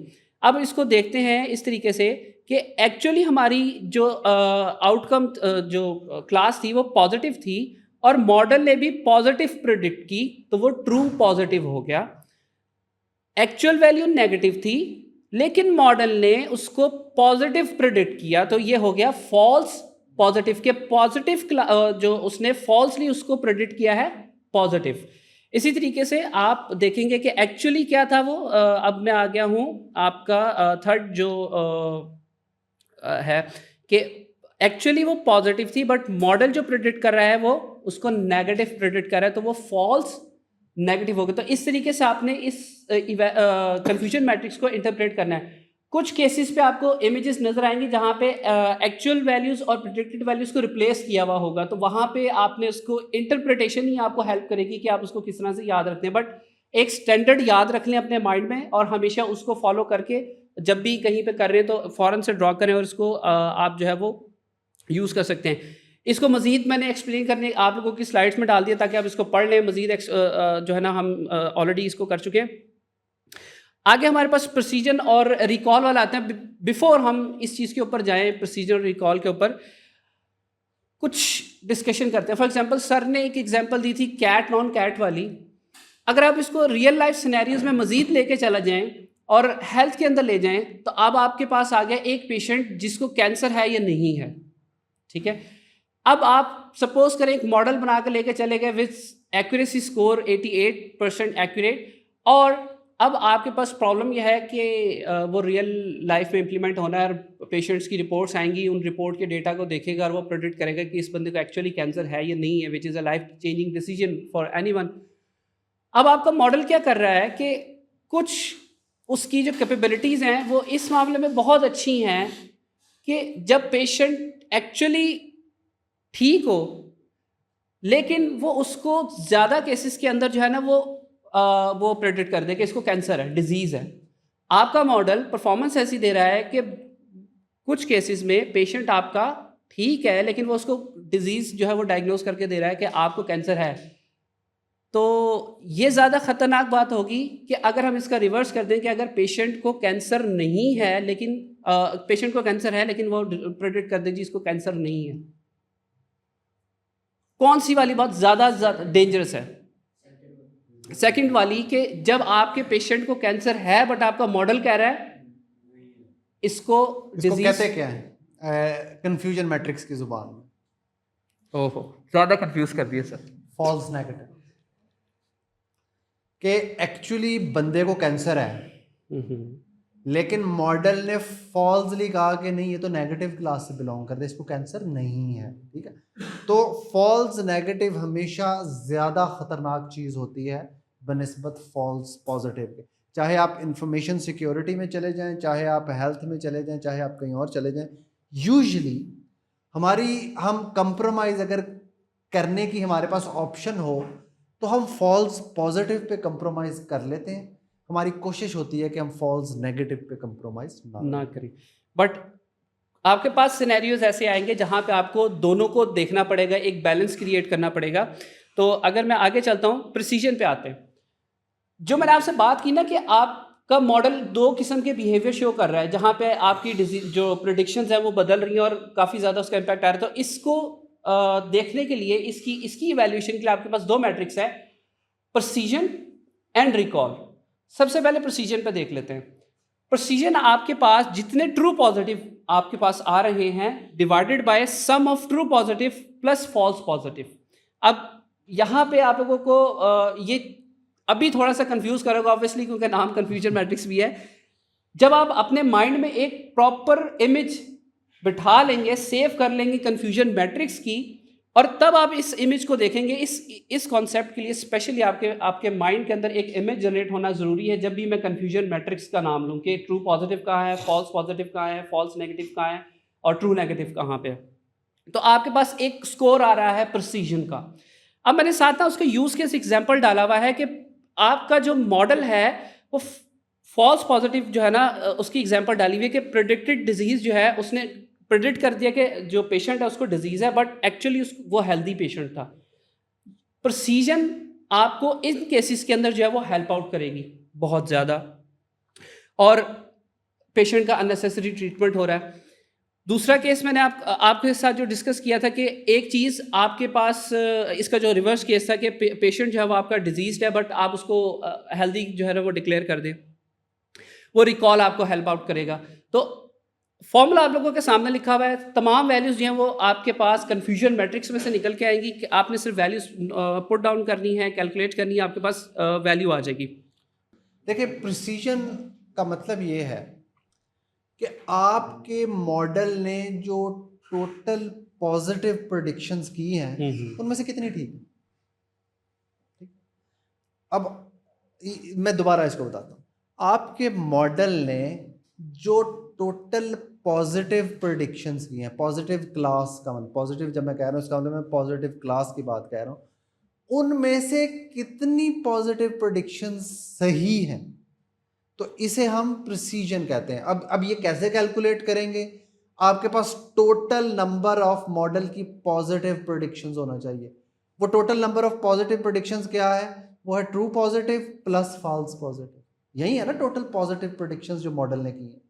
अब इसको देखते हैं इस तरीके से कि एक्चुअली हमारी जो आउटकम जो क्लास थी वो पॉजिटिव थी और मॉडल ने भी पॉजिटिव प्रेडिक्ट की, तो वो ट्रू पॉजिटिव हो गया। एक्चुअल वैल्यू नेगेटिव थी लेकिन मॉडल ने उसको पॉजिटिव प्रेडिक्ट किया, तो ये हो गया फॉल्स पॉजिटिव। के पॉजिटिव जो उसने फॉल्सली उसको प्रेडिक्ट किया है पॉजिटिव। इसी तरीके से आप देखेंगे कि एक्चुअली क्या था वो, अब मैं आ गया हूँ आपका थर्ड जो है कि एक्चुअली वो पॉजिटिव थी बट मॉडल जो प्रेडिक्ट कर रहा है वो उसको नेगेटिव प्रेडिक्ट कर रहा है, तो वो फॉल्स नेगेटिव हो गया। तो इस तरीके से आपने इस कंफ्यूजन मैट्रिक्स को इंटरप्रेट करना है। कुछ केसेस पे आपको इमेजेस नजर आएंगी जहाँ पे एक्चुअल वैल्यूज और प्रेडिक्टेड वैल्यूज को रिप्लेस किया हुआ होगा, तो वहाँ पे आपने उसको इंटरप्रिटेशन ही आपको हेल्प करेगी कि आप उसको किस तरह से याद रखते हैं। बट एक स्टैंडर्ड याद रख लें अपने माइंड में और हमेशा उसको फॉलो करके जब भी कहीं पे कर रहे हैं तो फ़ौरन से ड्रॉ करें और इसको आप जो है वो यूज़ कर सकते हैं। इसको मज़ीद मैंने एक्सप्लेन करने आप लोगों की स्लाइड्स में डाल दिया ताकि आप इसको पढ़ लें। मज़ीद जो है ना हम ऑलरेडी इसको कर चुके हैं। आगे हमारे पास प्रोसीजर और रिकॉल वाला आते हैं। बिफोर हम इस चीज़ के ऊपर जाएं, प्रोसीजर और रिकॉल के ऊपर कुछ डिस्कशन करते हैं। फॉर एग्जांपल, सर ने एक एग्जांपल दी थी कैट नॉन कैट वाली। अगर आप इसको रियल लाइफ सिनेरियोज में मज़ीद लेके चला जाएं और हेल्थ के अंदर ले जाएं, तो अब आपके पास आ गया एक पेशेंट जिसको कैंसर है या नहीं है, ठीक है। अब आप सपोज करें एक मॉडल बना के लेके चले गए विथ एक्यूरेसी स्कोर 88% एक्यूरेट, और अब आपके पास प्रॉब्लम यह है कि वो रियल लाइफ में इम्प्लीमेंट होना है और पेशेंट्स की रिपोर्ट्स आएंगी, उन रिपोर्ट के डेटा को देखेगा और वो प्रेडिक्ट करेगा कि इस बंदे को एक्चुअली कैंसर है या नहीं है, which is a life changing decision for anyone. अब आपका मॉडल क्या कर रहा है कि कुछ उसकी जो कैपेबिलिटीज़ हैं वो इस मामले में बहुत अच्छी हैं कि जब पेशेंट एक्चुअली ठीक हो, लेकिन वो उसको ज़्यादा केसेस के अंदर जो है ना वो प्रेडिक्ट कर दे कि इसको कैंसर है, डिजीज़ है। आपका मॉडल परफॉर्मेंस ऐसी दे रहा है कि कुछ केसेस में पेशेंट आपका ठीक है लेकिन वो उसको डिजीज़ जो है वो डायग्नोज करके दे रहा है कि आपको कैंसर है। तो ये ज़्यादा ख़तरनाक बात होगी कि अगर हम इसका रिवर्स कर दें कि अगर पेशेंट को कैंसर नहीं है लेकिन पेशेंट को कैंसर है लेकिन वो प्रेडिक्ट कर दे जी इसको कैंसर नहीं है, कौन सी वाली बात ज़्यादा डेंजरस है? सेकंड वाली कि जब आपके पेशेंट को कैंसर है बट आपका मॉडल कह रहा है इसको इसको कहते क्या है कंफ्यूजन मैट्रिक्स की जुबान में? ओहो, ज़्यादा कंफ्यूज कर दिया सर। फॉल्स नेगेटिव, कि एक्चुअली बंदे को कैंसर है लेकिन मॉडल ने फॉल्सली कहा कि नहीं ये तो नेगेटिव क्लास से बिलोंग करता है, इसको कैंसर नहीं है। ठीक है, तो फॉल्स नेगेटिव हमेशा ज़्यादा ख़तरनाक चीज़ होती है बनिस्बत फॉल्स पॉजिटिव के। चाहे आप इंफॉर्मेशन सिक्योरिटी में चले जाएं, चाहे आप हेल्थ में चले जाएं, चाहे आप कहीं और चले जाएं, यूजुअली हम कंप्रोमाइज़ अगर करने की हमारे पास ऑप्शन हो तो हम फॉल्स पॉजिटिव पे कंप्रोमाइज़ कर लेते हैं। हमारी कोशिश होती है कि हम फॉल्स नेगेटिव पे कंप्रोमाइज़ ना करें। बट आपके पास सिनेरियोज ऐसे आएंगे जहां पे आपको दोनों को देखना पड़ेगा, एक बैलेंस क्रिएट करना पड़ेगा। तो अगर मैं आगे चलता हूं, प्रिसीजन पे आते हैं। जो मैंने आपसे बात की ना कि आपका मॉडल दो किस्म के बिहेवियर शो कर रहा है, जहां पे आपकी डिजीज जो प्रेडिक्शंस है वो बदल रही हैं और काफ़ी ज़्यादा उसका इम्पैक्ट आ रहा है। तो इसको देखने के लिए इसकी इवैल्यूएशन के लिए आपके पास दो मैट्रिक्स है, प्रिसीजन एंड रिकॉल। सबसे पहले प्रिसीजन पे देख लेते हैं। प्रिसीजन आपके पास जितने ट्रू पॉजिटिव आपके पास आ रहे हैं divided by sum of true positive plus false positive. अब यहाँ पे आप लोगों को ये अभी थोड़ा सा कंफ्यूज करेगा ऑब्वियसली, क्योंकि नाम कंफ्यूजन मैट्रिक्स भी है। जब आप अपने माइंड में एक प्रॉपर इमेज बिठा लेंगे, सेव कर लेंगे कंफ्यूजन मैट्रिक्स की, और तब आप इस इमेज को देखेंगे। इस कॉन्सेप्ट के लिए स्पेशली आपके माइंड के अंदर एक इमेज जनरेट होना ज़रूरी है। जब भी मैं कंफ्यूजन मैट्रिक्स का नाम लूँ कि ट्रू पॉजिटिव कहाँ है, फॉल्स पॉजिटिव कहाँ है, फॉल्स नेगेटिव कहाँ है और ट्रू नेगेटिव कहाँ पे है, तो आपके पास एक स्कोर आ रहा है प्रिसीजन का। अब मैंने साथ ना उसका यूज़ केस एग्जाम्पल डाला हुआ है कि आपका जो मॉडल है वो फॉल्स पॉजिटिव जो है ना, उसकी एग्जाम्पल डाली हुई है कि प्रेडिक्टेड डिजीज़ जो है उसने प्रेडिक्ट कर दिया कि जो पेशेंट है उसको डिजीज़ है, बट एक्चुअली वो हेल्दी पेशेंट था। प्रिसीजन आपको इन केसेस के अंदर जो है वो हेल्प आउट करेगी बहुत ज़्यादा, और पेशेंट का अननेसेसरी ट्रीटमेंट हो रहा है। दूसरा केस मैंने आपके साथ जो डिस्कस किया था कि एक चीज़ आपके पास इसका जो रिवर्स केस था कि पेशेंट जो है वो आपका डिजीज़ है बट आप उसको हेल्दी जो है ना वो डिक्लेयर कर दें, वो रिकॉल आपको हेल्प आउट करेगा। तो फॉर्मूला आप लोगों के सामने लिखा हुआ है, तमाम वैल्यूज़ जो हैं वो आपके पास कन्फ्यूजन मैट्रिक्स में से निकल के आएंगी कि आपने सिर्फ वैल्यूज़ पुट डाउन करनी है, कैलकुलेट करनी है, आपके पास वैल्यू आ जाएगी। देखिए, प्रिसीजन का मतलब ये है कि आपके मॉडल ने जो टोटल पॉजिटिव प्रेडिक्शंस की हैं उनमें से कितनी ठीक है। अब मैं दोबारा इसको बताता हूँ। आपके मॉडल ने जो टोटल पॉजिटिव प्रेडिक्शंस की हैं, पॉजिटिव क्लास का मतलब, पॉजिटिव जब मैं कह रहा हूँ इसका मतलब मैं पॉजिटिव क्लास की बात कह रहा हूँ, उनमें से कितनी पॉजिटिव प्रेडिक्शंस सही हैं, तो इसे हम प्रिसीजन कहते हैं। अब ये कैसे कैलकुलेट करेंगे? आपके पास टोटल नंबर ऑफ मॉडल की पॉजिटिव प्रेडिक्शंस होना चाहिए। वो total number of positive predictions क्या है? वो है true positive plus false positive. यही है ना टोटल पॉजिटिव प्रेडिक्शंस जो मॉडल ने की है।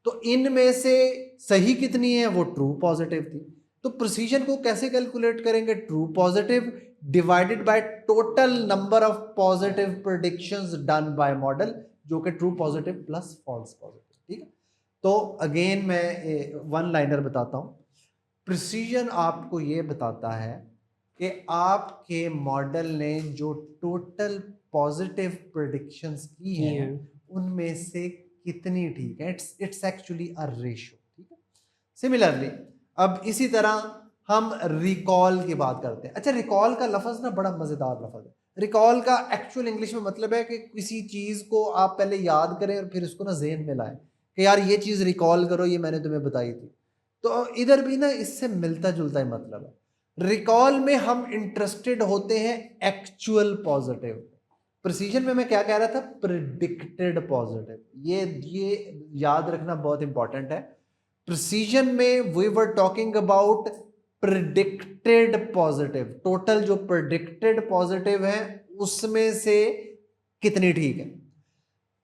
तो इनमें से सही कितनी है? वो ट्रू पॉजिटिव थी। तो प्रिसीजन को कैसे कैलकुलेट करेंगे? True positive divided by total number of positive predictions done by model, जो कि true positive plus false positive. ठीक है, तो अगेन मैं वन लाइनर बताता हूँ। प्रिसीजन आपको ये बताता है कि आपके मॉडल ने जो टोटल पॉजिटिव प्रेडिक्शंस की हैं उनमें से कितनी ठीक है। It's actually a ratio. ठीक है, सिमिलरली अब इसी तरह हम रिकॉल की बात करते हैं। अच्छा, रिकॉल का लफ्ज़ ना बड़ा मज़ेदार लफ्ज़ है। रिकॉल का एक्चुअल इंग्लिश में मतलब है कि किसी चीज़ को आप पहले याद करें और फिर उसको ना ज़हन में लाएं कि यार ये चीज़ रिकॉल करो, ये मैंने तुम्हें बताई थी। तो इधर भी ना इससे मिलता जुलता ही मतलब है। रिकॉल में हम इंटरेस्टेड होते हैं एक्चुअल पॉजिटिव। प्रिसीजन में मैं क्या कह रहा था? Predicted positive. ये याद रखना बहुत इंपॉर्टेंट है। प्रिसीजन में we were talking about predicted positive. Total जो प्रेडिक्टेड पॉजिटिव है उसमें से कितनी ठीक है।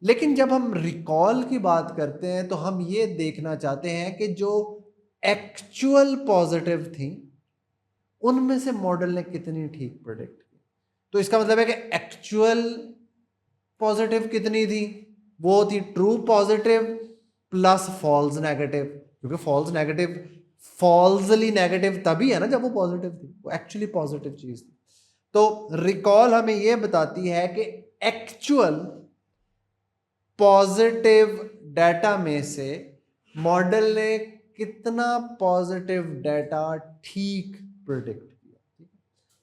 लेकिन जब हम रिकॉल की बात करते हैं तो हम ये देखना चाहते हैं कि जो एक्चुअल पॉजिटिव थी उनमें से मॉडल ने कितनी ठीक प्रेडिक्ट की। तो इसका मतलब है कि एक्चुअल पॉजिटिव कितनी थी, वो थी true positive plus false negative, क्योंकि फॉल्स नेगेटिव फॉल्सली नेगेटिव तभी है ना जब वो पॉजिटिव थी, वो एक्चुअली पॉजिटिव चीज थी। तो रिकॉल हमें ये बताती है कि एक्चुअल पॉजिटिव डाटा में से मॉडल ने कितना पॉजिटिव डाटा ठीक प्रेडिक्ट किया।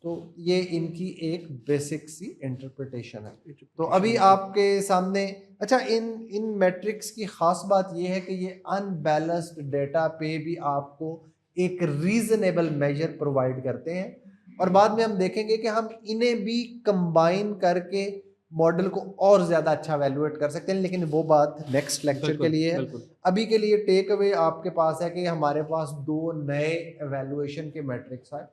तो ये इनकी एक बेसिक सी इंटरप्रिटेशन है। तो अभी आपके सामने अच्छा इन मैट्रिक्स की खास बात ये है कि ये अनबैलेंस्ड डाटा पे भी आपको एक रीजनेबल मेजर प्रोवाइड करते हैं, और बाद में हम देखेंगे कि हम इन्हें भी कंबाइन करके मॉडल को और ज़्यादा अच्छा वैल्यूएट कर सकते हैं, लेकिन वो बात नेक्स्ट लेक्चर के लिए है। अभी के लिए टेक अवे आपके पास है कि हमारे पास दो नए एवेल्युएशन के मैट्रिक्स हैं।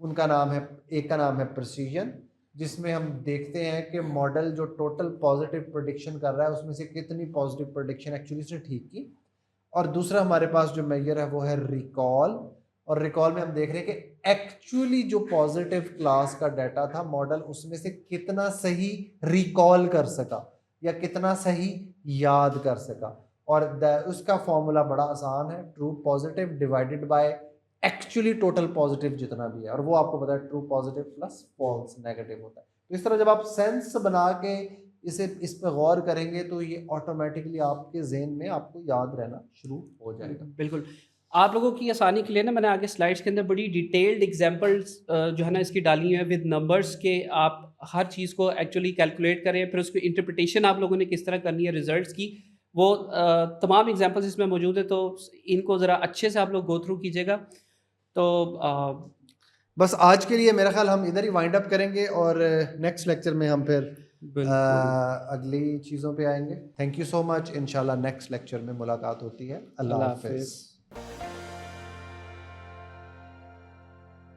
उनका नाम है, एक का नाम है प्रिसीजन, जिसमें हम देखते हैं कि मॉडल जो टोटल पॉजिटिव प्रेडिक्शन कर रहा है उसमें से कितनी पॉजिटिव प्रेडिक्शन एक्चुअली से ठीक की। और दूसरा हमारे पास जो मेजर है वो है रिकॉल, और रिकॉल में हम देख रहे हैं कि एक्चुअली जो पॉजिटिव क्लास का डाटा था मॉडल उसमें से कितना सही रिकॉल कर सका या कितना सही याद कर सका। और उसका फॉर्मूला बड़ा आसान है, true positive divided by actually total positive जितना भी है, और वो आपको पता है true positive plus false negative होता है। तो इस तरह जब आप सेंस बना के इस पर गौर करेंगे तो ये ऑटोमेटिकली आपके जहन में आपको याद रहना शुरू हो जाएगा। बिल्कुल, आप लोगों की आसानी के लिए ना मैंने आगे स्लाइड्स के अंदर बड़ी डिटेल्ड एग्जांपल्स जो है ना इसकी डाली है विद नंबर्स के, आप हर चीज़ को एक्चुअली कैलकुलेट करें, फिर उसकी इंटरप्रिटेशन आप लोगों ने किस तरह करनी है रिजल्ट्स की, वो तमाम एग्जांपल्स इसमें मौजूद है। तो इनको ज़रा अच्छे से आप लोग गो थ्रू कीजिएगा। तो बस आज के लिए मेरा ख्याल हम इधर ही वाइंड अप करेंगे, और नेक्स्ट लेक्चर में हम फिर अगली चीज़ों पे आएंगे। Thank you so much. इंशाल्लाह नेक्स्ट लेक्चर में मुलाकात होती है। अल्लाह हाफिज़।